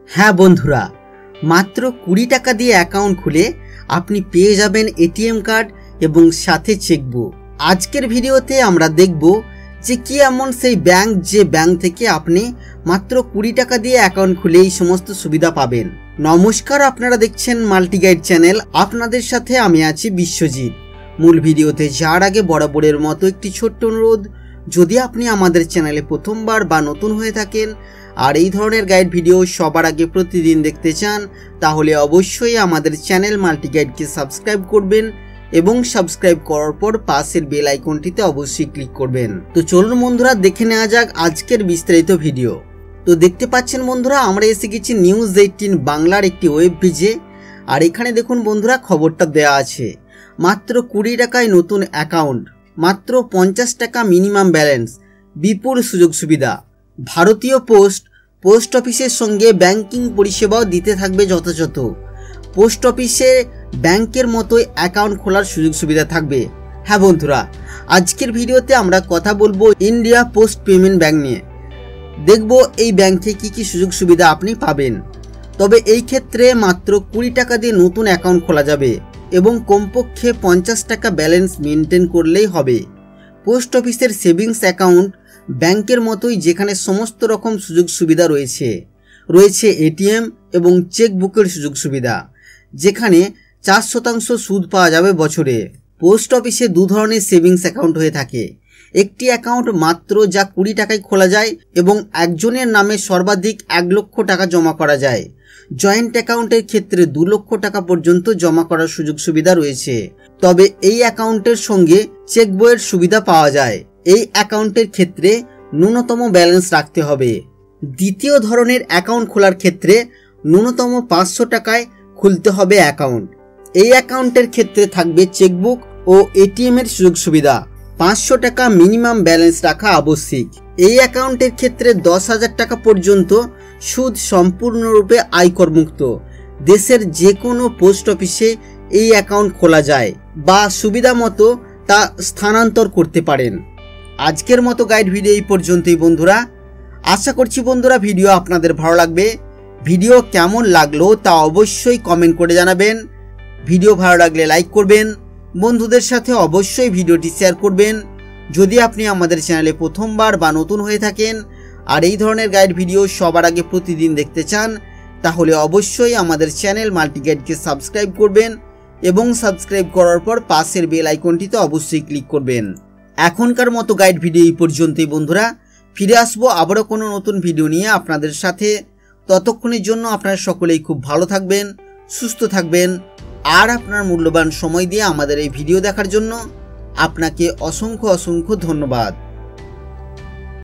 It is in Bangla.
হ্যাঁ বন্ধুরা, মাত্র 20 টাকা দিয়ে অ্যাকাউন্ট খুলে আপনি পেয়ে যাবেন এটিএম কার্ড এবং সাথে চেকবুক। আজকের ভিডিওতে আমরা দেখব যে কি এমন সেই ব্যাংক যে ব্যাংক থেকে আপনি মাত্র 20 টাকা দিয়ে অ্যাকাউন্ট খুলে এই সমস্ত সুবিধা পাবেন। নমস্কার, আপনারা দেখছেন মাল্টি গাইড চ্যানেল। আপনাদের সাথে আমি আছি বিশ্বজিৎ। মূল ভিডিওতে যাওয়ার আগে বরাবরের মতো একটি ছোট্ট অনুরোধ, যদি আপনি আমাদের চ্যানেলে প্রথমবার বা নতুন হয়ে থাকেন আর এই ধরনের গাইড ভিডিও সবার আগে প্রতিদিন দেখতে চান, তাহলে অবশ্যই আমাদের চ্যানেল মাল্টি গাইডকে সাবস্ক্রাইব করবেন এবং সাবস্ক্রাইব করার পর পাশের বেল আইকনটিতে অবশ্যই ক্লিক করবেন। তো চলুন বন্ধুরা, দেখে নেওয়া যাক আজকের বিস্তারিত ভিডিও। তো দেখতে পাচ্ছেন বন্ধুরা, আমরা এসে গেছি নিউজ 18 বাংলার একটি ওয়েব পেজে। আর এখানে দেখুন বন্ধুরা, খবরটা দেওয়া আছে মাত্র 20 টাকায় নতুন অ্যাকাউন্ট, মাত্র 50 টাকা মিনিমাম ব্যালেন্স, বিপুল সুযোগ সুবিধা। ভারতীয় পোস্ট অফিসের সঙ্গে ব্যাংকিং পরিষেবাও দিতে থাকবে যথাযথ। পোস্ট অফিসে ব্যাংকের মতোই অ্যাকাউন্ট খোলার সুযোগ সুবিধা থাকবে। হ্যাঁ বন্ধুরা, আজকের ভিডিওতে আমরা কথা বলবো ইন্ডিয়া পোস্ট পেমেন্ট ব্যাংক নিয়ে। দেখব এই ব্যাংকে কি কি সুযোগ সুবিধা আপনি পাবেন। তবে এই ক্ষেত্রে মাত্র 20 টাকা দিয়ে নতুন অ্যাকাউন্ট খোলা যাবে এবং কমপক্ষে 50 টাকা ব্যালেন্স মেনটেন করলেই হবে। পোস্ট অফিসের সেভিংস অ্যাকাউন্ট ব্যাংকের মতোই, যেখানে সমস্ত রকম সুযোগ সুবিধা রয়েছে এটিএম এবং চেকবুকের সুযোগ সুবিধা, যেখানে 4% সুদ পাওয়া যাবে বছরে। পোস্ট অফিসে দু ধরনের সেভিংস অ্যাকাউন্ট হয়ে থাকে। একটি অ্যাকাউন্ট মাত্র যা 20 টাকায় খোলা যায় এবং একজনের নামে সর্বাধিক 1 লক্ষ টাকা জমা করা যায়। জয়েন্ট অ্যাকাউন্টের ক্ষেত্রে 2 লক্ষ টাকা পর্যন্ত জমা করার সুযোগ সুবিধা রয়েছে। তবে এই অ্যাকাউন্টের সঙ্গে চেক বইয়ের সুবিধা পাওয়া যায়। এই অ্যাকাউন্টের ক্ষেত্রে ন্যূনতম ব্যালেন্স রাখতে হবে। দ্বিতীয় ধরনের অ্যাকাউন্ট খোলার ক্ষেত্রে ন্যূনতম 500 টাকায় খুলতে হবে অ্যাকাউন্ট। এই অ্যাকাউন্টের ক্ষেত্রে থাকবে চেকবুক ও এটিএম এর সুযোগ সুবিধা। 500 টাকা মিনিমাম ব্যালেন্স রাখা আবশ্যিক। এই অ্যাকাউন্টের ক্ষেত্রে 10,000 টাকা পর্যন্ত সুদ সম্পূর্ণরূপে আয়করমুক্ত। দেশের যে কোনো পোস্ট অফিসে এই অ্যাকাউন্ট খোলা যায় বা সুবিধা মতো তা স্থানান্তর করতে পারেন। আজকের মতো গাইড ভিডিও এই পর্যন্তই বন্ধুরা। আশা করছি বন্ধুরা ভিডিও আপনাদের ভালো লাগবে। ভিডিও কেমন লাগলো তা অবশ্যই কমেন্ট করে জানাবেন। ভিডিও ভালো লাগলে লাইক করবেন, বন্ধুদের সাথে অবশ্যই ভিডিওটি শেয়ার করবেন। যদি আপনি আমাদের চ্যানেলে প্রথমবার বা নতুন হয়ে থাকেন আর এই ধরনের গাইড ভিডিও সবার আগে প্রতিদিন দেখতে চান, তাহলে অবশ্যই আমাদের চ্যানেল মাল্টি গাইডকে সাবস্ক্রাইব করবেন এবং সাবস্ক্রাইব করার পর পাশের বেল আইকনটিতে অবশ্যই ক্লিক করবেন। এখনকার মতো গাইড ভিডিও এই পর্যন্তই বন্ধুরা। ফিরে আসবো আবারও কোনো নতুন ভিডিও নিয়ে আপনাদের সাথে। ততক্ষণের জন্য আপনারা সকলেই খুব ভালো থাকবেন, সুস্থ থাকবেন। আর আপনার মূল্যবান সময় দিয়ে আমাদের এই ভিডিও দেখার জন্য আপনাকে অসংখ্য ধন্যবাদ।